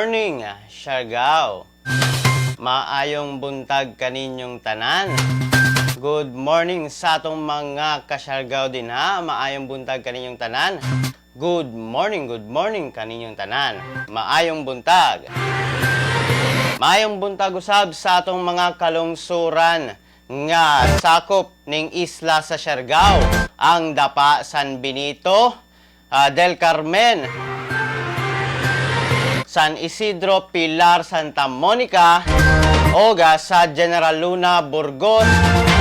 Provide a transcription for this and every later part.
morning, Siargao. Maayong buntag kaninyong tanan. Good morning sa atong mga ka-Siargao din ha. Maayong buntag kaninyong tanan. Good morning kaninyong tanan. Maayong buntag. Maayong buntag usab sa atong mga kalungsuran nga sakop ning isla sa Siargao, ang Dapa San Benito, Del Carmen, San Isidro, Pilar, Santa Monica, o sa General Luna, Burgos,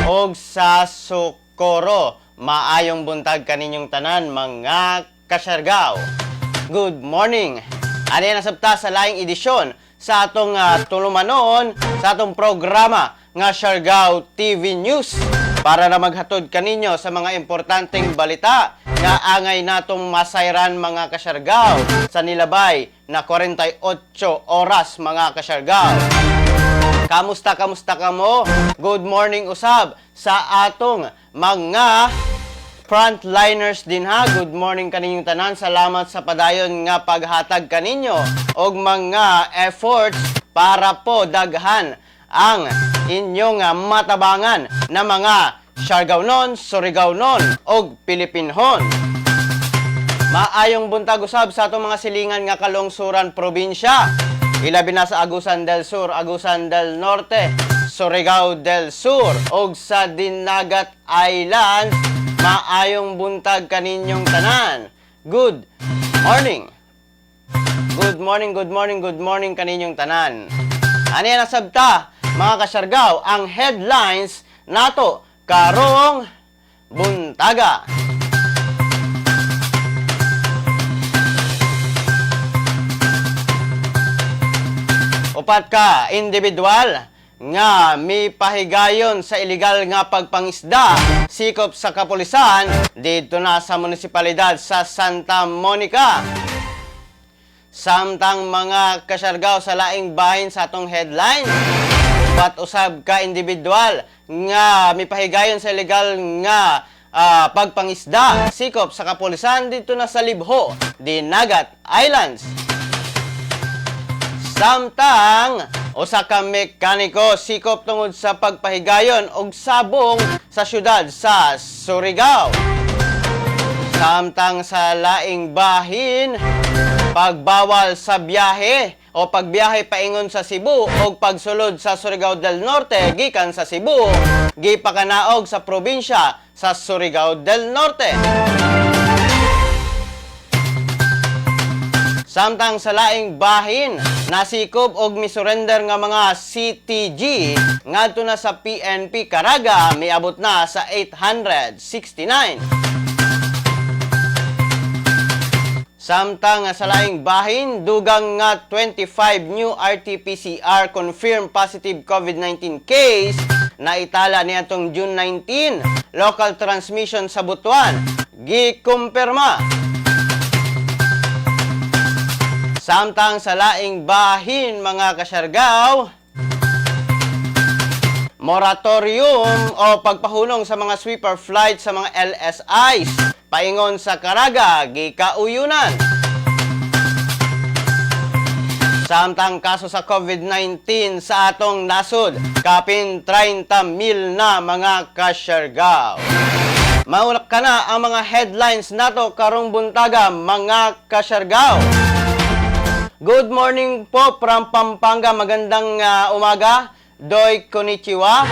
o sa Socorro. Maayong buntag kaninyong tanan mga ka-Siargao. Good morning. Ano yan nasabta sa laing edisyon sa atong tulumanon sa atong programa nga Siargao TV News para na maghatod kaninyo sa mga importanteng balita nga angay natong masayran mga ka-Siargao sa nilabay na 48 oras mga ka-Siargao. Kamusta kamo? Good morning usab sa atong mga frontliners din ha. Good morning kaninyong tanan. Salamat sa padayon nga paghatag kaninyo og mga efforts para po daghan ang inyong matabangan na mga Siargaonon, Surigao-non og Pilipinhon. Maayong buntag usab sa atong mga silingan nga kalungsuran probinsya. Ilabi na sa Agusan del Sur, Agusan del Norte, Surigao del Sur og sa Dinagat Islands. Maayong buntag kaninyong tanan. Good morning. Good morning kaninyong tanan. Ano yan nasabta mga ka-Siargao ang headlines nato karong buntaga. Upat ka individual nga may pahigayon sa iligal nga pagpangisda sikop sa kapulisan dito na sa munisipalidad sa Santa Monica. Samtang mga ka-Siargao sa laing bahin sa atong headline, upat usab ka individual nga may pahigayon sa illegal nga pagpangisda sikop sa kapulisan dito na sa Libho, Dinagat Islands. Samtang usa ka mekaniko sikop tungod sa pagpahigayon og sabong sa syudad sa Surigao. Samtang sa laing bahin, pagbawal sa biyahe o pagbiyahe paingon sa Cebu o pagsulod sa Surigao del Norte gikan sa Cebu, gipakanaog sa probinsya sa Surigao del Norte. Samtang sa laing bahin, nasikop og misurrender nga mga CTG ngadto na sa PNP Caraga, miabot na sa 869. Samtang sa laing bahin, dugang nga 25 new RT-PCR confirmed positive COVID-19 case na itala niadtong June 19. Local transmission sa Butuan gikumpirma. Samtang sa laing bahin mga ka-Siargao, moratorium o pagpahulong sa mga sweeper flight sa mga LSIs paingon sa Caraga gikauyunan. Samtang kaso sa COVID-19 sa atong nasod, kapin 30,000 na mga ka-Siargao. Maulak ka na ang mga headlines nato karong buntaga mga ka-Siargao. Good morning po from Pampanga. Magandang umaga. Doy konnichiwa.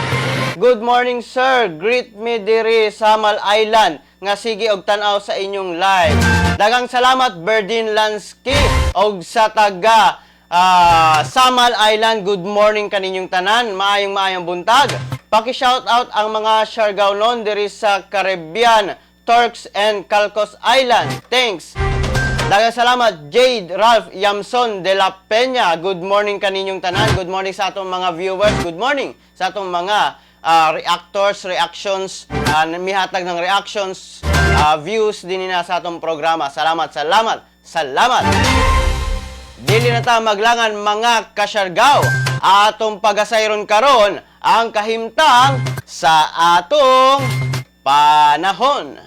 Good morning sir. Greet me diri Samal Island nga sige og tan-aw sa inyong live. Daghang salamat Berdin Lansky og sa taga Samal Island. Good morning kaninyong tanan. Maayong buntag. Paki-shout out ang mga Siargaonon diri sa Caribbean, Turks and Caicos Island. Thanks. Daghang salamat Jade Ralph Yamson de la Peña. Good morning kaninyong tanan. Good morning sa atong mga viewers. Good morning sa atong mga reactions, mihatag ng reactions, views din na sa atong programa. Salamat. Dili na ta maglangan mga ka-Siargao. Atong pagasayron karon ang kahimtang sa atong panahon.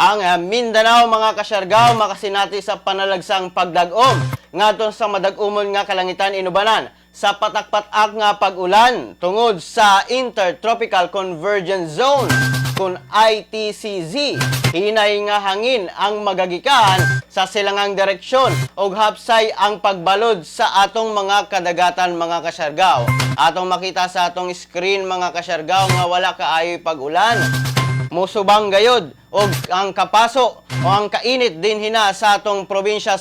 ang Mindanao mga kasyargaw makasinati sa panalagsang pagdagom ngadto sa madagumon nga kalangitan inubanan sa patak-patak nga pag-ulan tungod sa Intertropical Convergence Zone kun ITCZ. Hinay nga hangin ang magagikan sa silangang direksyon ug hapsay ang pagbalod sa atong mga kadagatan mga kasyargaw. Atong makita sa atong screen mga kasyargaw nga wala kaayoy pag-ulan. Musubang gayod og ang kapaso o ang kainit din hina sa atong probinsya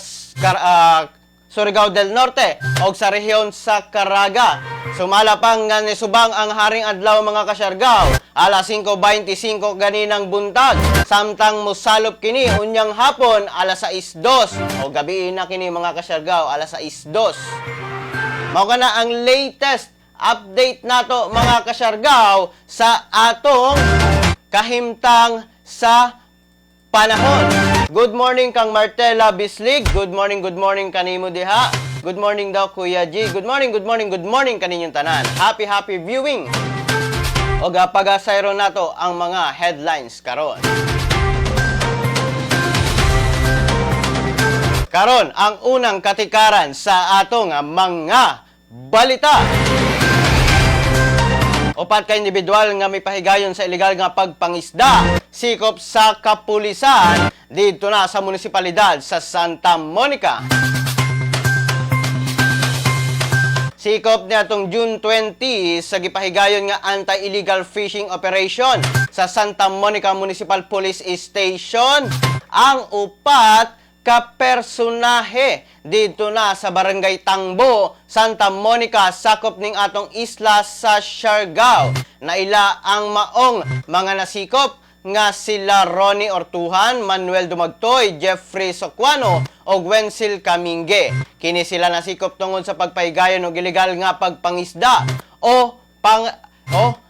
Surigao del Norte o sa rehiyon sa Caraga. Sumala pang nga nisubang ang haring adlaw mga kasyargaw, alas 5:25 ganinang buntag, samtang mosalop kini unyang hapon alas 6:02 o gabi na kini mga kasyargaw alas 6:02. Mao kana ang latest update nato mga kasyargaw sa atong kahimtang sa panahon. Good morning kang Martela Bislig. Good morning kanimo diha. Good morning daw Kuya G. Good morning kaninyong tanan. Happy viewing. O pagasayro nato ang mga headlines karon. Karon ang unang katikaran sa atong mga balita. Upat ka individual nga may pahigayon sa ilegal nga pagpangisda, sikop sa kapulisan dito na sa munisipalidad sa Santa Monica. Sikop niya tong June 20 sa gipahigayon nga anti-illegal fishing operation sa Santa Monica Municipal Police Station ang upat ka personahe dito na sa Barangay Tangbo, Santa Monica, sakop ning atong isla sa Siargao. Naila ang maong mga nasikop nga sila Ronnie Ortuhan, Manuel Dumagtoy, Jeffrey Socuano o Wensil Kaminge. Kini sila nasikop tungod sa pagpahigayon og ilegal nga pagpangisda o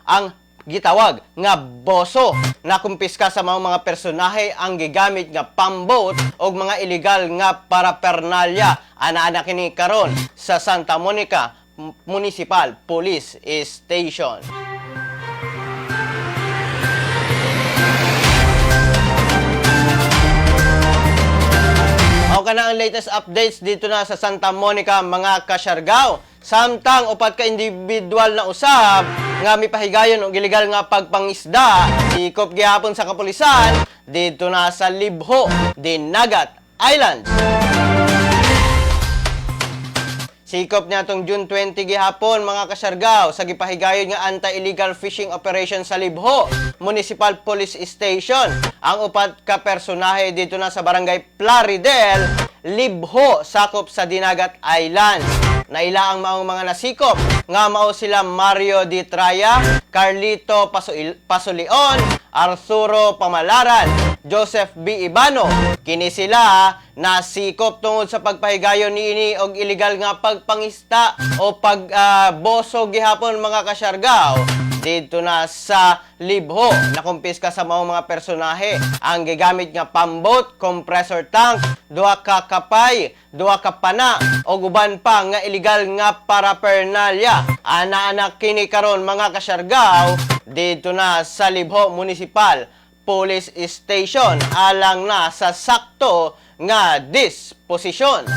ang gitawag nga boso na kumpiska sa mga personahe ang gigamit nga pamboat o mga ilegal nga parapernalya ana kini karon sa Santa Monica Municipal Police Station. Mao kana ang latest updates dito na sa Santa Monica mga kasyargaw. Samtang upat ka individual na usab nga mipahigayon og ilegal nga pagpangisda, sikop gihapon sa kapulisan dito na sa Libho, Dinagat Islands. Sikop niya tong June 20 gihapon mga kasyargaw sa gipahigayon nga anti-illegal fishing operation sa Libho Municipal Police Station. Ang upat ka personahe dito na sa Barangay Plaridel, Libho, sakop sa Dinagat Islands. Naila ang maong mga nasikop nga mao sila Mario Di Traya, Carlito Pasulion, Arturo Pamalaran, Joseph B. Ibano. Kini sila nasikop tungod sa pagpahigayon niini og ilegal nga pagpangista o pagboso gihapon mga kasyargaw dito na sa Libho. Nakumpiska sa mga personahe ang gigamit nga pamboat, compressor tank, duha ka kapay, duha ka pana o uban pa nga ilegal nga parapernalya. Ana kini karon mga kasyargaw dito na sa Libho Municipal Police Station alang na sa sakto nga disposisyon.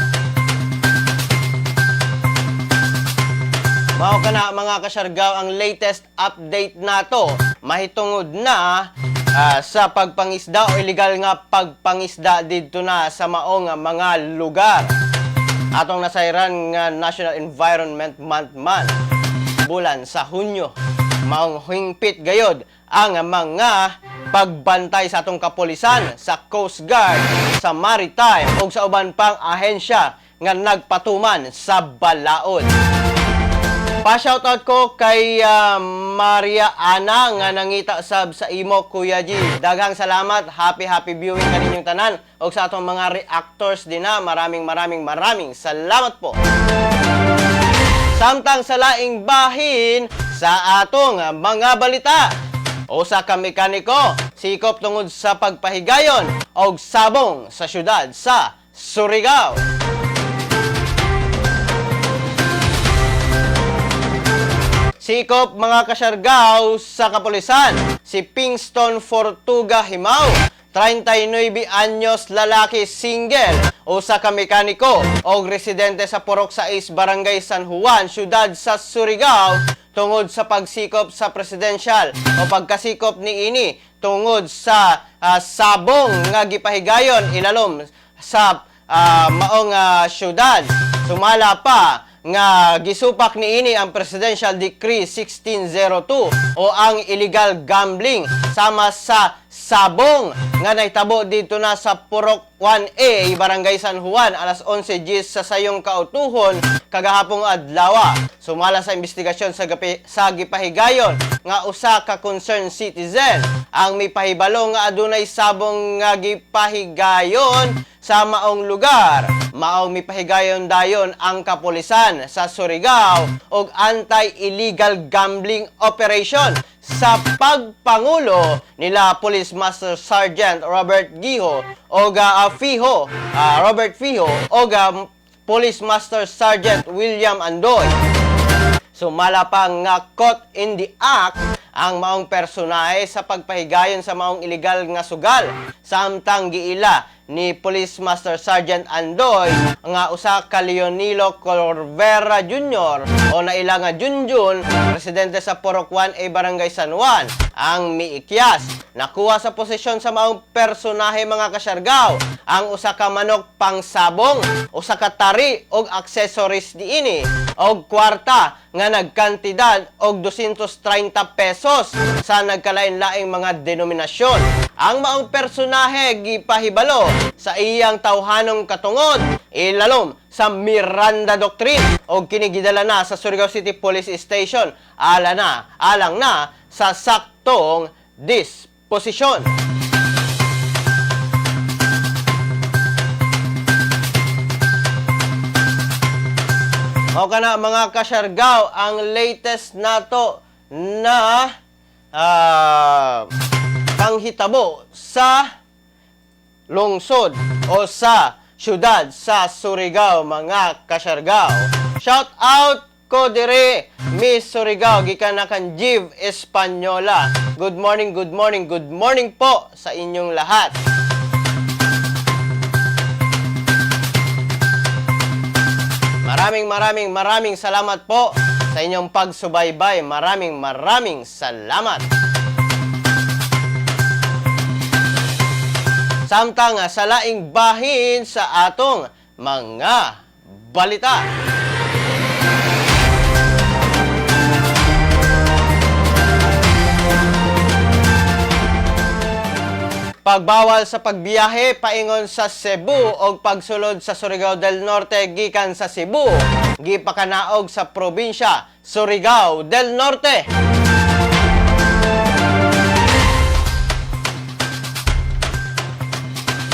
Mao kana mga kasyargaw ang latest update nato mahitungod na sa pagpangisda o ilegal nga pagpangisda dito na sa maong mga lugar. Atong nasayran nga National Environment Month man bulan sa Hunyo. Maong hingpit gayod ang mga pagbantay sa atong kapulisan, sa Coast Guard, sa Maritime ug sa uban pang ahensya nga nagpatuman sa balaod. Pa-shoutout ko kay Maria Ana nga nangita sab sa imo Kuya G. Daghang salamat, happy viewing kaninyong tanan ug sa atong mga reactors din na maraming salamat po. Samtang sa laing bahin sa atong mga balita. Usa ka mekaniko sikop tungod sa pagpahigayon og sabong sa syudad sa Surigao. Sikop mga kasyargaw sa kapulisan, si Pingston Fortuga Himao, 39 anyos lalaki single, usa ka mekaniko o residente sa Purok 6, Barangay San Juan, syudad sa Surigao, tungod sa pagsikop sa presidential o pagkasikop ni ini tungod sa sabong nga gipahigayon ilalom sa maong syudad. Sumala pa nga gisupak ni ini ang Presidential Decree 1602 o ang illegal gambling sama sa sabong nga naitabo dito na sa Purok 1A, Barangay San Juan, alas 11 sa sayong kautuhon kagahapong adlaw. Sumala sa investigasyon sa gipahigayon nga usa ka concerned citizen ang may pahibalo nga adunay sabong nga gipahigayon sa maong lugar. Maong mipahigayon dayon ang kapulisan sa Surigao og anti-illegal gambling operation sa pagpangulo nila Police Master Sergeant Robert Fijo o Police Master Sergeant William Andoy. Sumala pa nga caught in the act ang maong personahe sa pagpahigayon sa maong illegal nga sugal. Samtang giila ni Police Master Sergeant Andoy nga usa ka Leonilo Corvera Jr. o naila nga Junjun, residente sa Purok 1A, Barangay San Juan, ang miikyas. Nakuha sa posisyon sa maong personahe mga kasyargaw ang usa ka manok pang sabong, usa ka tari og accessories diini og kwarta nga nagkantidad og 230 pesos sa nagkalain-laing mga denominasyon. Ang maong personahe gipahibalo sa iyang tawhanong katungod ilalom sa Miranda Doctrine o kinigidala na sa Surigao City Police Station alang na sa saktong disposisyon. O kana mga kasyargaw, ang latest nato na panghitabo sa lungsod o sa syudad sa Surigao mga kasyargaw. Shout out ko dire Miss Surigao gikan na kan Jiv Espanyola. Good morning, good morning, good morning po sa inyong lahat. Maraming salamat po sa inyong pagsubaybay. Maraming salamat. Samtang sa laing bahin sa atong mga balita. Pagbawal sa pagbiyahe paingon sa Cebu o pagsulod sa Surigao del Norte gikan sa Cebu, gipakanaog sa probinsya Surigao del Norte.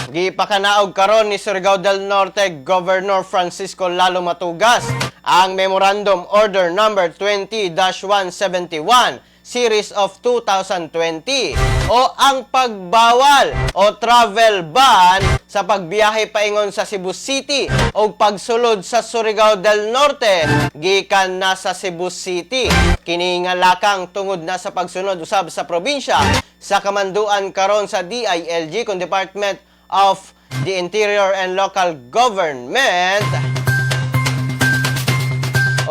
Gipakanaog karon ni Surigao del Norte Governor Francisco Lalo Matugas ang Memorandum Order Number 20-171 Series of 2020 o ang pagbawal o travel ban sa pagbiyahe paingon sa Cebu City o pagsulod sa Surigao del Norte gikan na sa Cebu City. Kini nga lakang tungod na sa pagsunod usab sa probinsya sa kamanduan karon sa DILG kung Department of the Interior and Local Government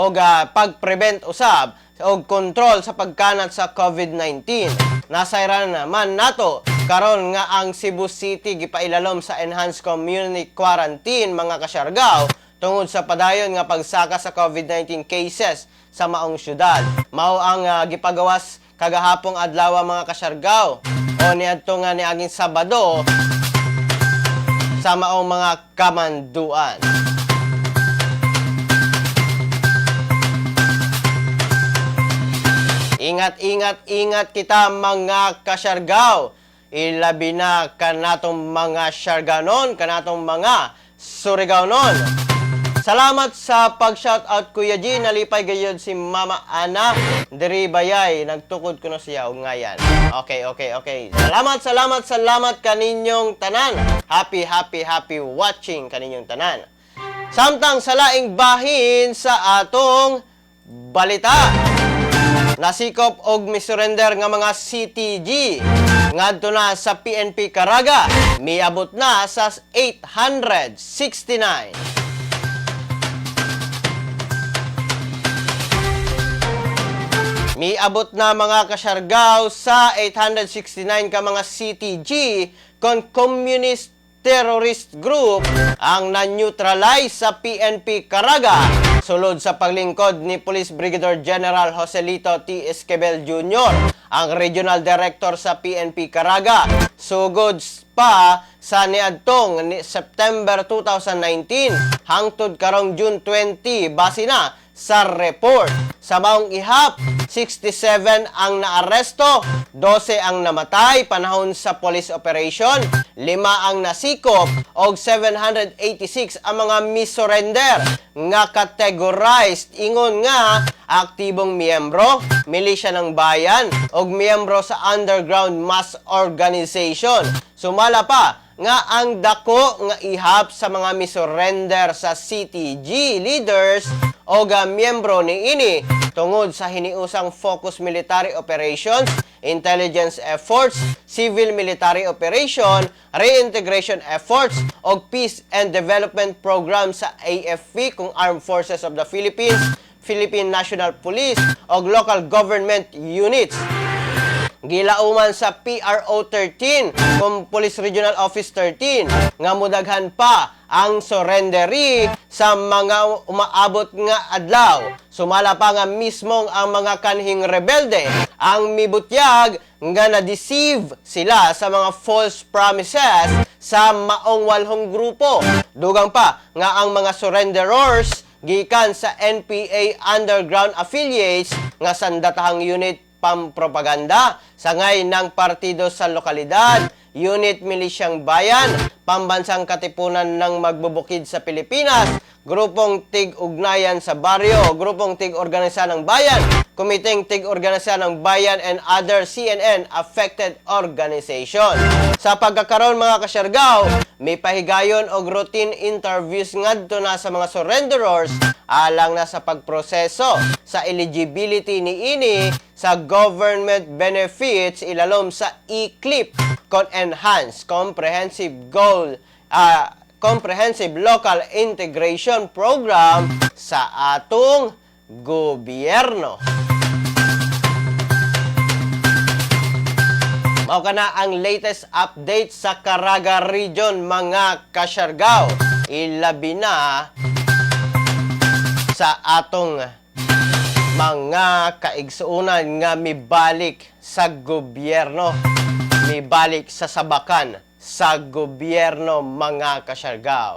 o pag-prevent usab o kontrol sa pagkanat sa COVID-19. Nasayran naman nato karon nga ang Cebu City gipailalom sa Enhanced Community Quarantine mga kasyargaw tungod sa padayon nga pagsaka sa COVID-19 cases sa maong syudad. Mao ang gipagawas kagahapong adlaw mga kasyargaw o niadto nga niaging Sabado sa maong mga kamanduan. Ingat kita mga kasyargaw. Ilabi na kanatong mga syarganon, kanatong mga Surigao-non. Salamat sa pag-shoutout Kuya G. Nalipay gayod si Mama Ana. Diri bayay, nagtukod ko na siya o ngayan. Okay. Salamat kaninyong tanan. Happy watching kaninyong tanan. Samtang sa laing bahin sa atong balita. nasikop og misurrender nga mga CTG ngadto na sa PNP Caraga miabot na sa 869. Miabot na mga kasyargaw sa 869 ka mga CTG kon communist terrorist group ang na-neutralize sa PNP Caraga sulod sa paglingkod ni Police Brigadier General Joselito T. Esquivel Jr., ang Regional Director sa PNP Caraga. Sugod pa sa niadtong September 2019 hangtod karong June 20 base na sa report. Sa maong ihap, 67 ang naaresto, 12 ang namatay panahon sa police operation, 5 ang nasikop, og 786 ang mga misurrender nga categorized ingon nga aktibong miyembro, milisya ng bayan, og miyembro sa underground mass organization. Sumala pa nga ang dako nga ihap sa mga misurrender sa CTG leaders o miyembro ni ini tungod sa hiniusang focus military operations, intelligence efforts, civil military operation, reintegration efforts o peace and development program sa AFP kung Armed Forces of the Philippines, Philippine National Police o local government units. Gilauman sa PRO 13 kung Police Regional Office 13 nga mudaghan pa ang surrendery sa mga umaabot nga adlaw. Sumala pa nga mismong ang mga kanhing rebelde ang mibutyag nga na-deceive sila sa mga false promises sa maong walhong grupo. Dugang pa nga ang mga surrenderers gikan sa NPA underground affiliates nga sandatahang unit pampropaganda, sangay ng partido sa lokalidad, unit milisyang bayan, pambansang katipunan ng magbubukid sa Pilipinas, grupong tig-ugnayan sa baryo, grupong tig-organisa ng bayan, kumiteng tig-organisa ng bayan and other CNN affected organization. Sa pagkakaroon mga kasyargaw, may pahigayon og routine interviews ngadto na sa mga surrenderers alang na sa pagproseso sa eligibility ni ini sa government benefits ilalom sa e-CLIP con Enhanced Comprehensive Local Integration Program sa atong gobyerno. Mao kana ang latest update sa Caraga Region mga kasyargaw. Ilabi na sa atong mga kaigsuunan nga mibalik sa gobyerno, mibalik sa sabakan sa gobyerno mga kasyargaw.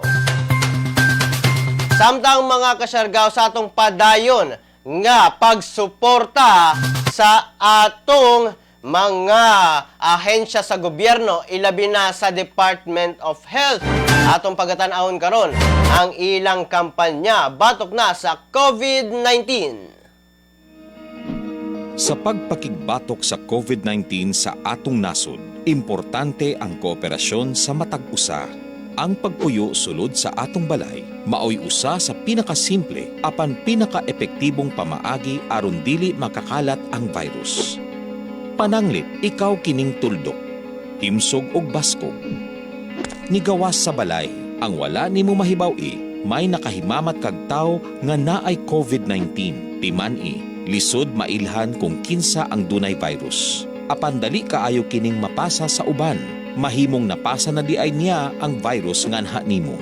Samtang mga kasyargaw sa atong padayon nga pagsuporta sa atong mga ahensya sa gobyerno, ilabi na sa Department of Health. Atong pagatan-ahon karon ang ilang kampanya batok na sa COVID-19. Sa pagpakigbatok sa COVID-19 sa atong nasod, importante ang kooperasyon sa matag usa. Ang pagpuyo sulod sa atong balay maoy usa sa pinakasimple apan pinakaepektibong pamaagi aron dili makakalat ang virus. Pananglit, ikaw kining tuldok, himsog og baskog. Nigawas sa balay, ang wala nimo mahibaw-i, may nakahimamat kag tawo nga naay COVID-19. Timan-i, lisod mailhan kung kinsa ang dunay virus. Apan dali kaayo kining mapasa sa uban, mahimong napasa na di ay niya ang virus nga anha nimo.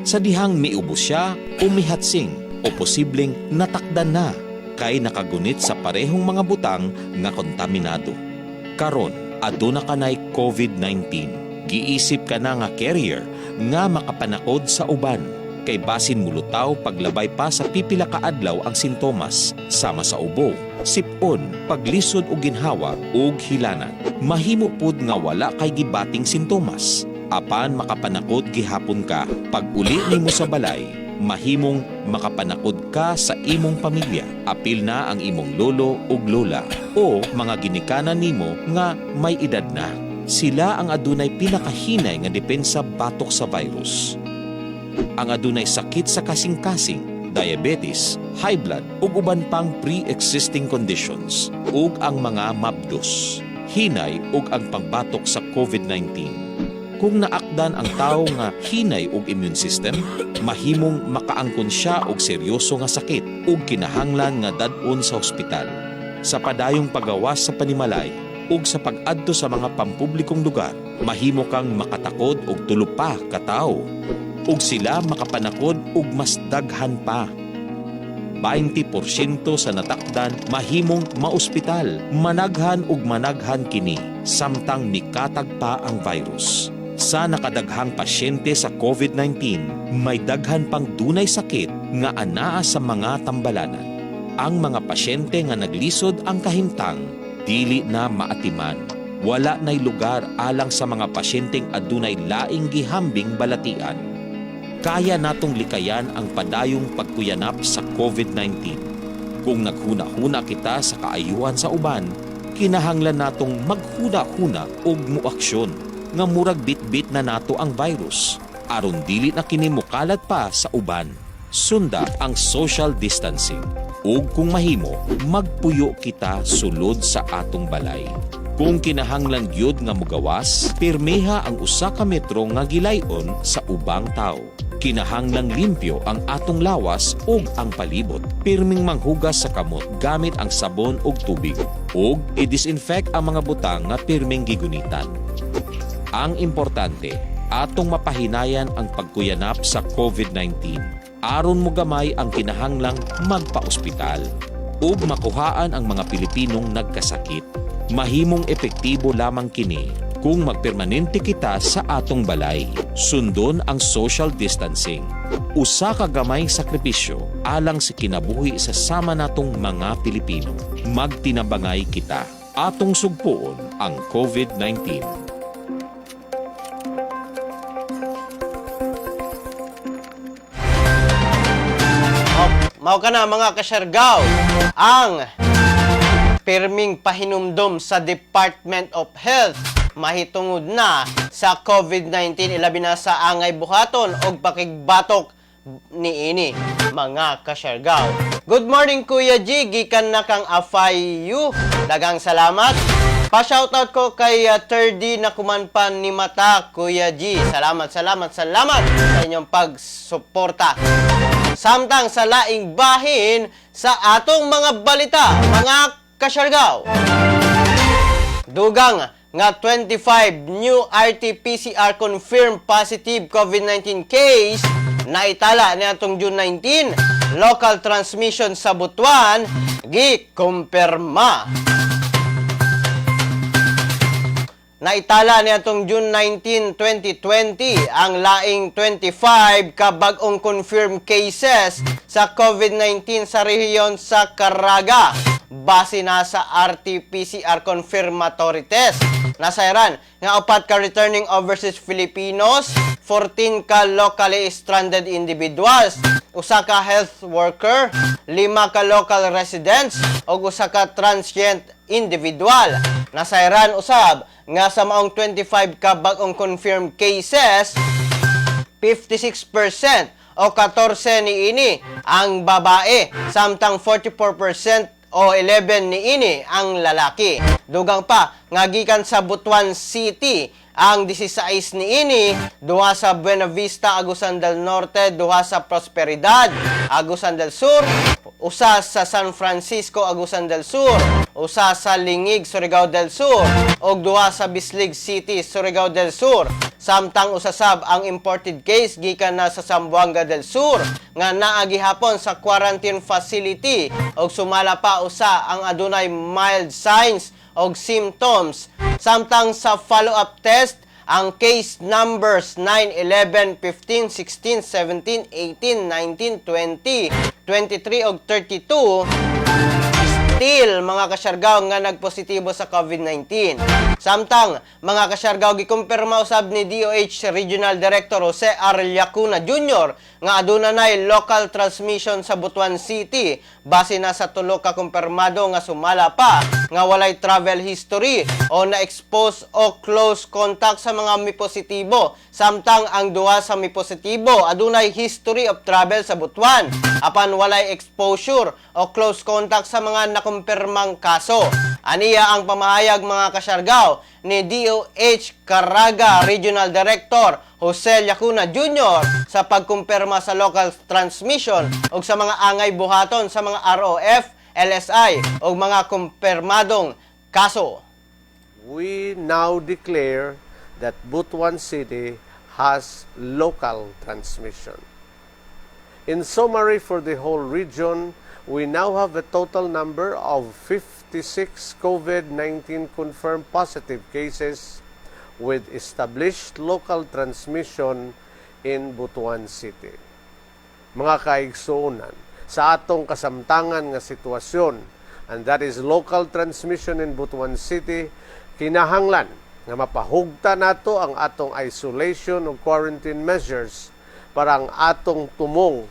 Sa dihang miubos siya o mihatsing o posibleng natakdan na kay nakagunit sa parehong mga butang nga kontaminado. Karon, aduna kanay COVID-19. Giisip ka na nga carrier nga makapanakod sa uban. Kay basin mulutaw paglabay pa sa pipila ka adlaw ang sintomas sama sa ubo, sipon, paglisod o ginhawa ug hilanan. Mahimo pud nga wala kay gibating sintomas. Apan makapanakod gihapon ka pag uli nimo sa balay. Mahimong makapanakod ka sa imong pamilya, apil na ang imong lolo ug lola o mga ginikanan nimo nga may edad na. Sila ang adunay pinakahinay nga depensa batok sa virus. Ang adunay sakit sa kasing-kasing, diabetes, high blood ug uban pang pre-existing conditions ug ang mga mabdos, hinay ug ang pangbatok sa COVID-19. Kung naakdan ang tawo nga hinay og immune system, mahimong makaangkon siya og seryoso nga sakit ug kinahanglan nga dad-on sa ospital. Sa padayong pagawas sa panimalay ug sa pag-adto sa mga pampublikong lugar, mahimo kang makatakod og tulo pa ka tawo ug sila makapanakod og mas daghan pa. 20% sa natakdan mahimong maospital, managhan ug managhan kini samtang mikatag pa ang virus. Sa nakadaghang pasyente sa COVID-19, may daghan pang dunay sakit nga anaa sa mga tambalanan. Ang mga pasyente nga naglisod ang kahimtang, dili na maatiman. Wala nay lugar alang sa mga pasyenteng adunay laing gihambing balatian. Kaya natong likayan ang padayong pagkuyanap sa COVID-19. Kung naghuna-huna kita sa kaayuhan sa uban, kinahanglan natong maghuna-huna og muaksyon nga murag bit-bit na nato ang virus aron dili na kini mokalat pa sa uban. Sunda ang social distancing ug kung mahimo magpuyo kita sulod sa atong balay. Kung kinahanglan gyud nga mogawas, pirmeha ang 1 ka metro nga gilayon sa ubang tawo. Kinahanglang limpyo ang atong lawas ug ang palibot. Pirming manghugas sa kamot gamit ang sabon ug tubig ug i-disinfect ang mga butang nga pirming gigunitan. Ang importante, atong mapahinayan ang pagkuyanap sa COVID-19 aron mo gamay ang kinahanglang magpa-ospital ug makuhaan ang mga Pilipinong nagkasakit. Mahimong epektibo lamang kini kung magpermanente kita sa atong balay. Sundon ang social distancing. Usa ka gamay sakripisyo alang sa kinabuhi sa sama natong mga Pilipino. Magtinabangay kita. Atong sugpuon ang COVID-19. Mao ka na mga kasyargaw, ang pirming pahinumdom sa Department of Health mahitungod na sa COVID-19 ilabi na sa angay buhaton og pakigbatok niini mga kasyargaw. Good morning Kuya G, gikan na kang afayu. Dagang salamat. Pa-shoutout ko kay 3D na kumanpan ni Mata, Kuya G. Salamat sa inyong pagsuporta. Samtang sa laing bahin sa atong mga balita, mga kasyargaw. Dugang nga 25 new RT-PCR confirmed positive COVID-19 case na itala ni atong June 19. Local transmission sa Butuan gi-kumpirma. Naitala ni atong June 19, 2020 ang laing 25 ka bag-ong confirmed cases sa COVID-19 sa rehiyon sa Caraga. Base na sa RT-PCR confirmatory test. Nasairan nga 4 ka returning overseas Filipinos, 14 ka locally stranded individuals, 1 ka health worker, 5 ka local residents, ug 1 ka transient individual. Nasairan usab nga sa maong 25 ka bag-ong confirmed cases, 56% o 14 niini ang babae, samtang 44% o 11 niini ang lalaki. Dugang pa nga gikan sa Butuan City ang 16 niini, 2 sa Buena Vista, Agusan del Norte, 2 sa Prosperidad, Agusan del Sur, 1 sa San Francisco, Agusan del Sur, 1 sa Lingig, Surigao del Sur, ug 2 sa Bislig City, Surigao del Sur. Samtang usasab ang imported case gikan na sa Zamboanga del Sur nga naa gihapon sa quarantine facility ug sumala pa usa ang adunay mild signs og symptoms. Samtang sa follow-up test, ang case numbers 9, 11, 15, 16, 17, 18, 19, 20, 23 ug 32 still mga kasyargaw nga nagpositibo sa COVID-19. Samtang mga kasyargaw gikumpirma usab ni DOH Regional Director Jose R. Llacuna Jr. nga aduna nay local transmission sa Butuan City base na sa tulo ka kumpirmado nga sumala pa nga walay travel history o na-expose o close contact sa mga may positibo. Samtang ang duha sa may positibo adunay history of travel sa Butuan apan walay exposure o close contact sa mga nakumpirmang kaso. Aniya ang pamahayag mga kasyargaw ni DOH Caraga Regional Director Jose Llacuna Jr. sa pagkumpirma sa local transmission o sa mga angay buhaton sa mga ROF, LSI o mga kumpirmadong kaso. We now declare that Butuan City has local transmission. In summary, for the whole region, we now have a total number of 56 COVID-19 confirmed positive cases with established local transmission in Butuan City. Mga kaigsuunan, sa atong kasamtangan nga sitwasyon, and that is local transmission in Butuan City, kinahanglan nga mapahugta nato ang atong isolation o quarantine measures para ang atong tumong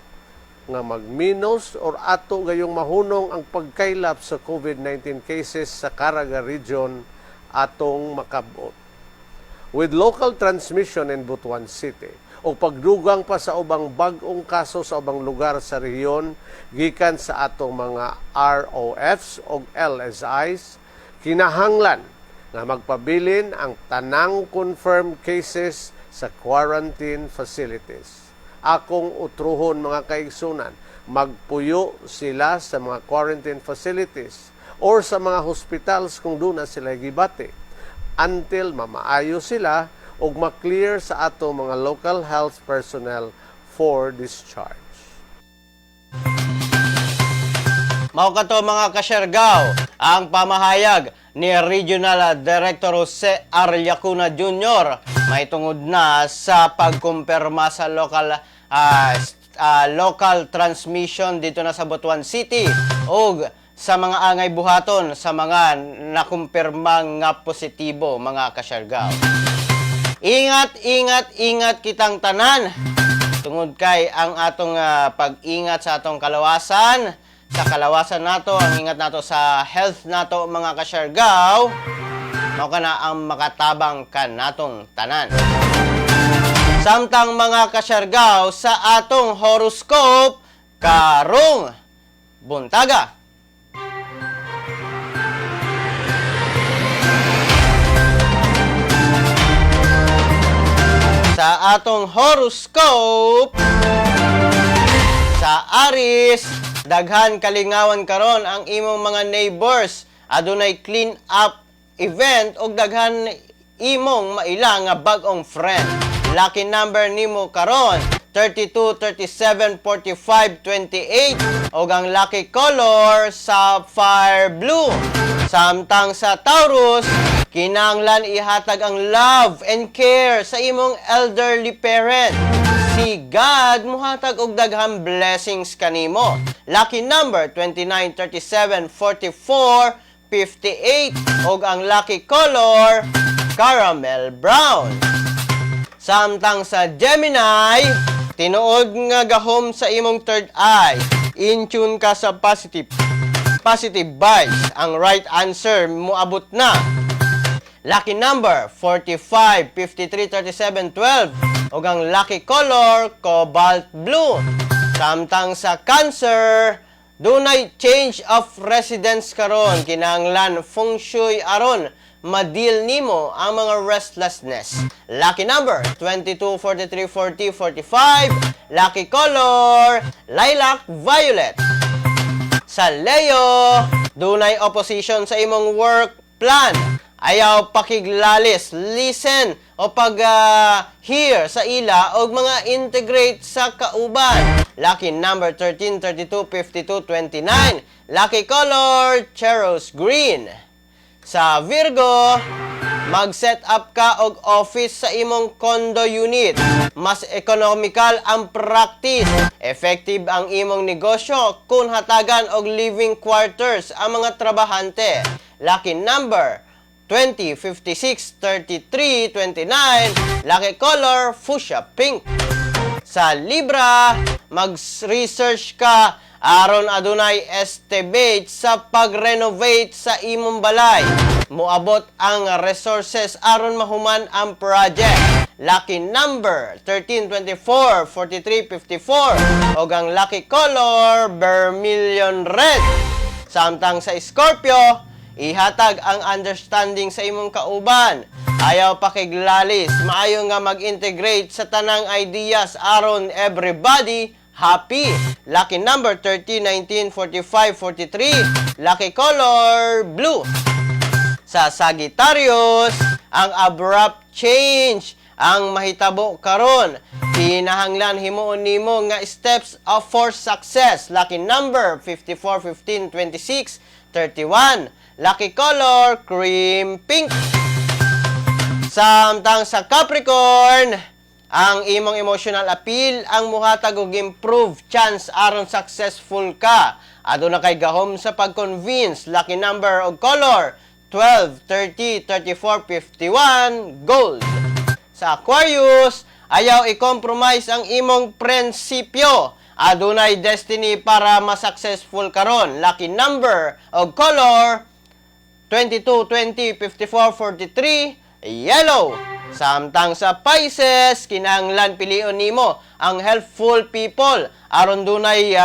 nga magminos or ato gayong mahunong ang pagkaylap sa COVID-19 cases sa Caraga region atong makabot. With local transmission in Butuan City o pagdugang pa sa ubang bag-ong kaso sa ubang lugar sa rehiyon gikan sa atong mga ROFs o LSIs, kinahanglan nga magpabilin ang tanang confirmed cases sa quarantine facilities. Akong utruhon mga kaigsunan, magpuyo sila sa mga quarantine facilities or sa mga hospitals kung doon na sila gibati until mamaayo sila o maklear sa ato mga local health personnel for discharge. Mao kato mga kasyargaw, ang pamahayag ni Regional Director Jose R. Llacuna Jr. may tungod na sa pagkumpirma sa local transmission dito na sa Butuan City o sa mga angay buhaton sa mga nakumpirmang nga positibo mga kasyargaw. Ingat kitang tanan tungod kay ang atong pag-ingat sa atong kalawasan. Sa kalawasan nato, ang ingat nato sa health nato mga kasyargaw, mao kana ang makatabang kan natong tanan. Samtang mga kasyargaw sa atong horoscope karong buntaga. Sa atong horoscope sa Aries, daghan kalingawan karon ang imong mga neighbors. Adunay clean up event og daghan imong maila nga bag-ong friend. Lucky number nimo karon 32, 37, 45, 28 og ang lucky color sapphire blue. Samtang sa Taurus, kinahanglan ihatag ang love and care sa imong elderly parent. Si God muhatag og daghang blessings kanimo. Lucky number 29, 37, 44, 58 og ang lucky color caramel brown. Samtang sa Gemini, tinuod nga gahom sa imong third eye. In tune ka sa positive vibes. Ang right answer moabot na. Lucky number 45, 53, 37, 12 ug ang lucky color cobalt blue. Samtang sa Cancer, dunay change of residence karon. Kinahanglan feng shui aron madil nimo ang mga restlessness. Lucky number 22, 43, 40, 45. Lucky color lilac violet. Sa Leo, dunay opposition sa imong work plan. Ayaw pakiglalis, listen o pag-hear sa ila o mga integrate sa kauban. Lucky number 13, 32, 52, 29. Lucky color, Cheros green. Sa Virgo, mag-set up ka og office sa imong condo unit. Mas economical ang practice. Effective ang imong negosyo kung hatagan og living quarters ang mga trabahante. Lucky number 20, 56, 33, 29. Lucky color, fuchsia pink. sa Libra, mag-research ka aron adunay estimate sa pag-renovate sa imong balay. Moabot ang resources aron mahuman ang project. Lucky number 13, 24, 43, 54 o ang lucky color vermilion red. Samtang sa Scorpio, ihatag ang understanding sa imong kauban. Ayaw pakiglalis, maayo nga mag-integrate sa tanang ideas aron everybody happy. Lucky number 13, 19, 45, 43. Lucky color blue. Sa Sagittarius, ang abrupt change ang mahitabo karon. Kinahanglan himuon nimo nga steps of for success. Lucky number 54, 15, 26, 31. Lucky color cream pink. Samtang sa Capricorn, ang imong emotional appeal ang muhatag og improve chance aron successful ka. Aduna kay gahom sa pag-convince. Lucky number og color 12, 30, 34, 51, gold. Sa Aquarius, ayaw i-compromise ang imong prinsipyo. Adunay destiny para ma-successful karon. Lucky number og color 22, 20, 54, 43, yellow. Samtang sa Pisces, kinahanglan pilion nimo ang helpful people aron dunay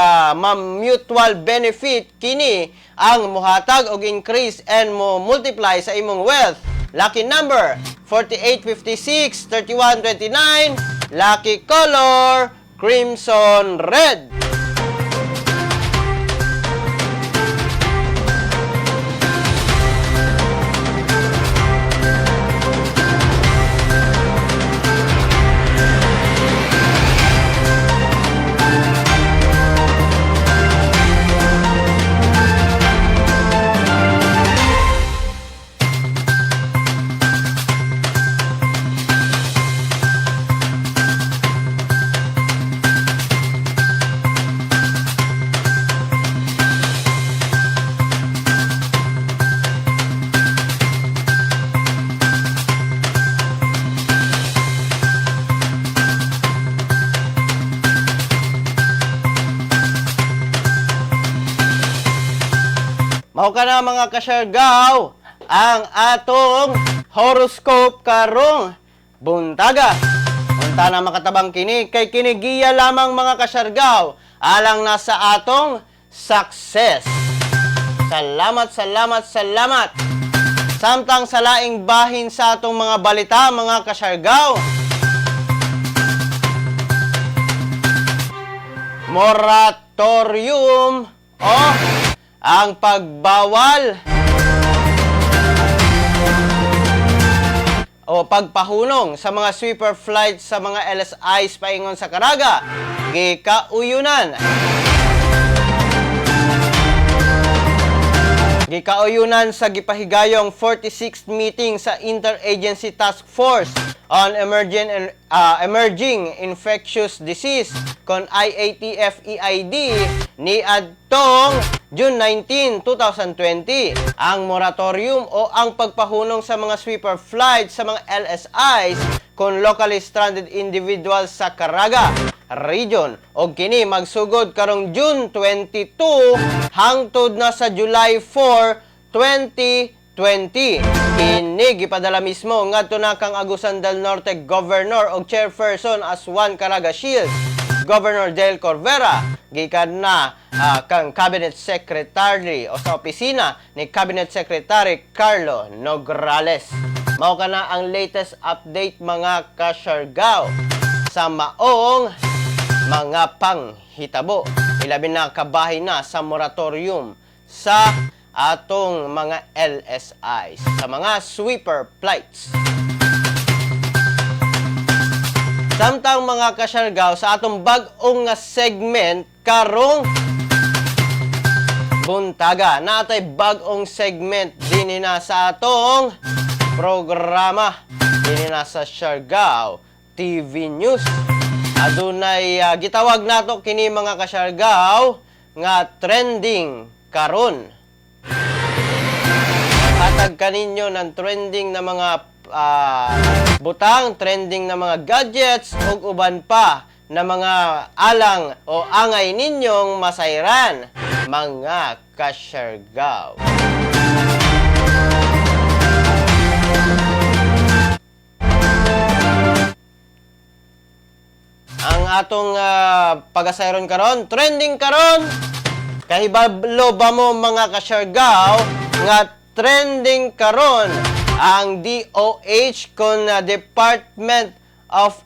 mutual benefit kini ang muhatag og increase and mo multiply sa imong wealth. Lucky number 48, 56, 31, 29. Lucky color crimson red. Mao ka na mga kasyargaw, ang atong horoscope karong buntaga. Unta na makatabang kini, kay kinigiya lamang mga kasyargaw, alang nasa atong success. Salamat, salamat, salamat. Samtang sa laing bahin sa atong mga balita, mga kasyargaw. Moratorium ang pagbawal o pagpahunong sa mga sweeper flights sa mga LSIs paingon sa Caraga, gikauyunan. Gikauyunan sa gipahigayong 46th meeting sa Interagency Task Force on Emerging Infectious Disease kon IATF-EID ni adtong June 19, 2020. Ang moratorium o ang pagpahunong sa mga sweeper flights sa mga LSIs kon locally stranded individuals sa Caraga region og kini magsugod karong June 22 hangtod na sa July 4, 2020. Kini gipadala mismo ngadto na kang Agusan del Norte Governor og Chairperson Aswan Caraga Shields, Governor Del Corvera, gikan na kang Cabinet Secretary o sa opisina ni Cabinet Secretary Carlo Nograles. Mao kana ang latest update mga kasyargaw sa maong mga panghitabo. Ilabi na kabahin na sa moratorium sa atong mga LSIs, sa mga sweeper flights. Samtang mga kasyargaw sa atong bag-ong nga segment karong buntaga, natay bag-ong segment din na sa atong programa din na sa Siargao TV News. Adunay gitawag nato kini mga kasyargaw nga trending karon. Hatag kaninyo ng trending na mga butang, trending na mga gadgets ug uban pa na mga alang o angay ninyong masayran, mga kasyargaw. Ang atong pag-asayron karon, trending karon. Kahibalo ba mo mga kasyargaw nga trending karon ang DOH kon Department of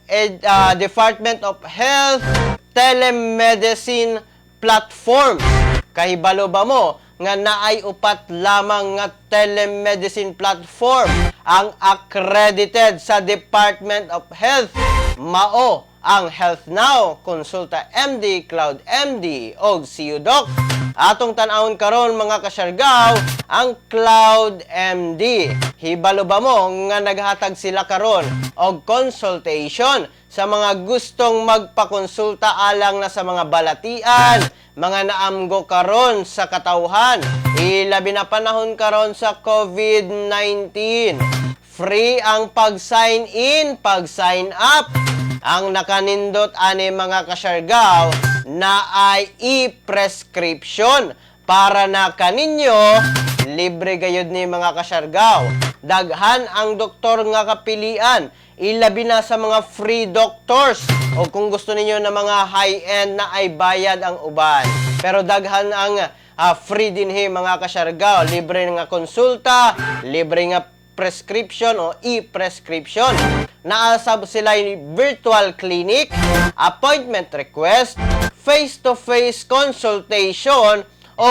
Health telemedicine platform. Kahibalo ba mo nga naay upat lamang nga telemedicine platform ang accredited sa Department of Health? Mao ang Health Now, Konsulta MD, Cloud MD og CUDoc. Atong tan-awon karon mga kasyargaw ang Cloud MD. Hibalo ba mo nga naghatag sila karon og consultation sa mga gustong magpakonsulta alang na sa mga balatian, mga naamgo karon sa katawhan, ilabi na panahon karon sa COVID-19. Free ang pag-sign in, pag-sign up. Ang nakanindot ani mga kasyargaw na ay e-prescription para na kaninyo libre gayud ni mga kasyargaw. Daghan ang doktor nga kapilian, ilabi na sa mga free doctors o kung gusto ninyo na mga high-end na ay bayad ang uban. Pero daghan ang free dinhi mga kasyargaw, libre nga konsulta, libre nga prescription o e-prescription. Naasab sila virtual clinic, appointment request, face-to-face consultation, o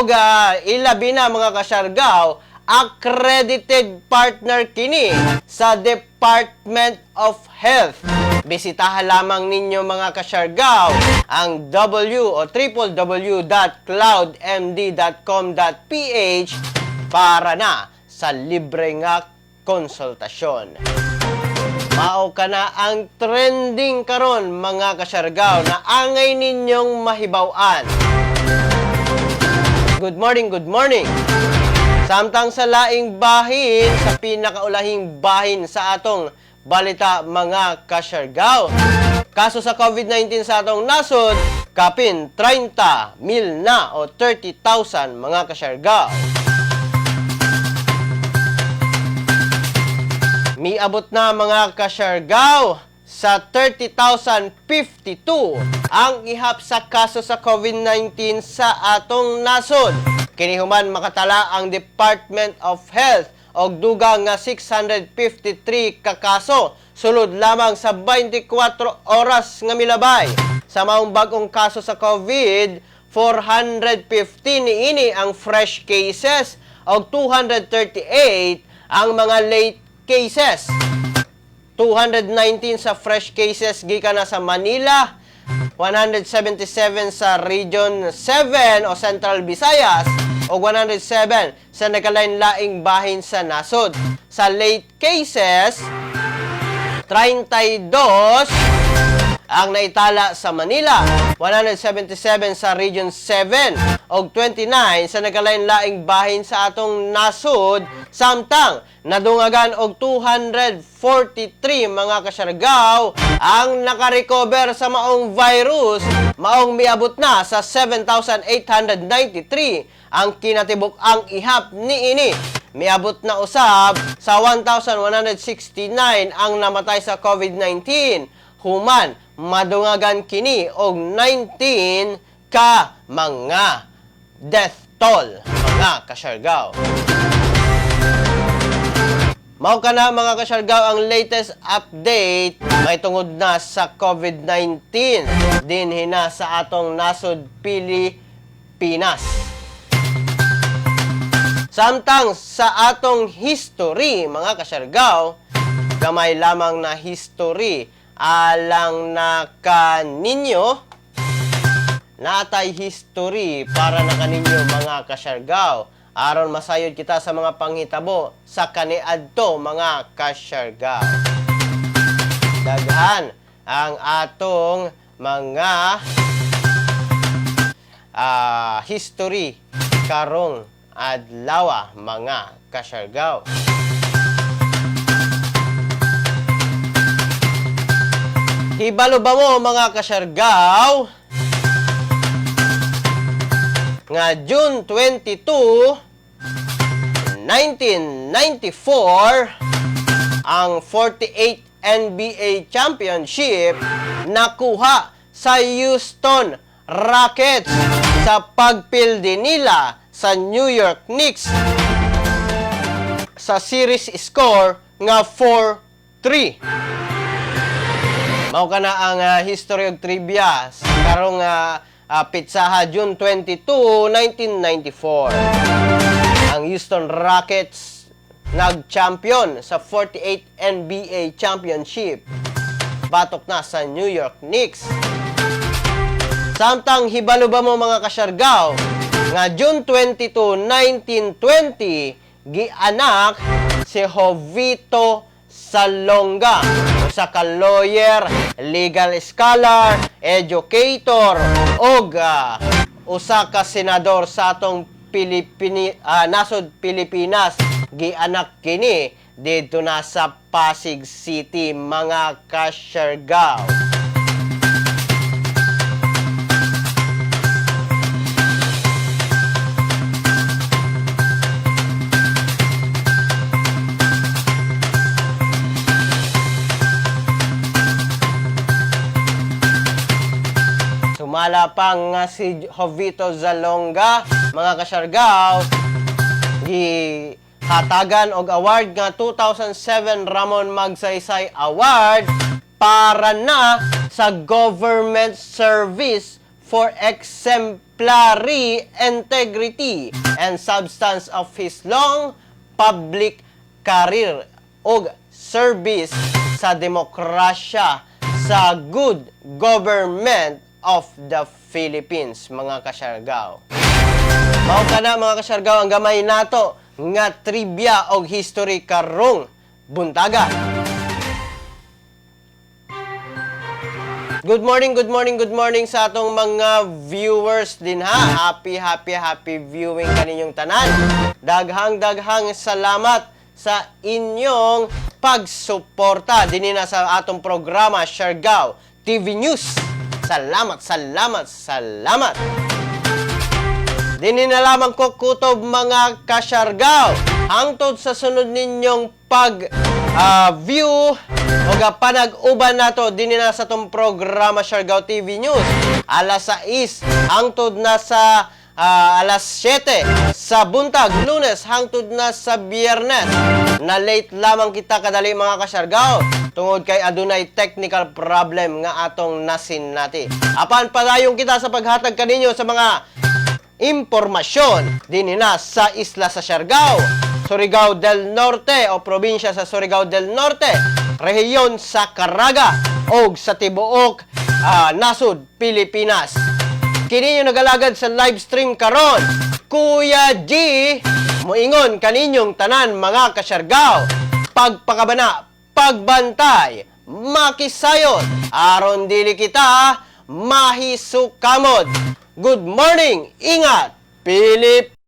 ilabi na mga kasyargaw, accredited partner kini sa Department of Health. Bisitahan lamang ninyo mga kasyargaw ang www.cloudmd.com.ph para na sa libre nga konsultasyon. Mao ka na ang trending karon mga kasyargaw na angay ninyong mahibaw-an. Good morning, good morning. Samtang sa laing bahin, sa pinakaulahing bahin sa atong balita mga kasyargaw. Kaso sa COVID-19 sa atong nasod, kapin 30,000 na o 30,000 mga kasyargaw. Miabot na mga kasyargaw sa 30,052 ang ihap sa kaso sa COVID-19 sa atong nasod. Kinihuman makatala ang Department of Health og dugang nga 653 ka kaso sulod lamang sa 24 oras nga milabay. Sa maong bag-ong kaso sa COVID, 415 niini ang fresh cases og 238 ang mga late cases. 219 sa fresh cases gikan na sa Manila, 177 sa Region 7 o Central Visayas o 107 sa nakalain-laing bahin sa nasod. Sa late cases, 32 ang naitala sa Manila, 177 sa Region 7 o 29 sa nakalain-laing bahin sa atong nasod, samtang nadungagan og 243 mga kasyargaw ang nakarecover sa maong virus, maong miabot na sa 7,893 ang kinatibuk ang ihap niini. Miabot na usab sa 1,169 ang namatay sa COVID-19. Human, madungagan kini og 19 ka mga death toll, mga kasyargaw. Mao ka na mga kasyargaw ang latest update may tungod na sa COVID-19 din hina sa atong nasod Pilipinas. Samtang sa atong history mga kasyargaw, gamay lamang na history alang na kaninyo, natay history para na kaninyo mga kasyargaw aron masayod kita sa mga panghitabo sa kaniadto mga kasyargaw. Daghan ang atong mga history karong adlaw mga kasyargaw. Hibalo ba mo mga kasyargaw nga June 22, 1994 ang 48th NBA Championship nakuha sa Houston Rockets sa pagpildi nila sa New York Knicks sa series score nga 4-3. Mao kana ang history of trivia karong pitsaha June 22, 1994. Ang Houston Rockets nag-champion sa 48th NBA Championship. Batok na sa New York Knicks. Samtang hibalo ba mo mga kasyargaw nga June 22, 1920 gianak si Jovito Salonga, usa ka lawyer, legal scholar, educator ug usa ka senador sa atong nasod Pilipinas. Gianak kini dito na sa Pasig City mga kasyargaw. Sumala pang si Jovito Salonga, mga kasyargaw, gihatagan og award nga 2007 Ramon Magsaysay Award para na sa government service for exemplary integrity and substance of his long public career og service sa demokrasya sa good government of the Philippines, mga kasyargaw. Mao kana mga kasyargaw ang gamay nato nga trivia og history karong buntaga. Good morning sa atong mga viewers din ha. Happy viewing kaninyong tanan. Daghang salamat sa inyong pagsuporta dinhi na sa atong programa Siargao TV News. Salamat. Dini na lamang ko kutob mga kasyargaw. Hangtod sa sunod ninyong pag-view o panag-uban nato dini na sa tong programa Siargao TV News. Alas 6 hangtod na sa alas 7 sa buntag, Lunes hangtod na sa Biyernes. Na late lamang kita kadali mga kasyargaw tungod kay adunay technical problem nga atong nasinati. Apan padayon kita sa paghatag kaninyo sa mga impormasyon dinhi na sa isla sa Siargao, Surigao del Norte o probinsya sa Surigao del Norte, rehiyon sa Caraga o sa tibuok nasod Pilipinas. Kini yung nagalagad sa live stream karon, Kuya G, moingon kaninyong tanan mga kasyargaw, pagpakabana, pagbantay, makisayod, aron dili kita mahisukamod. Good morning, ingat, Pilip!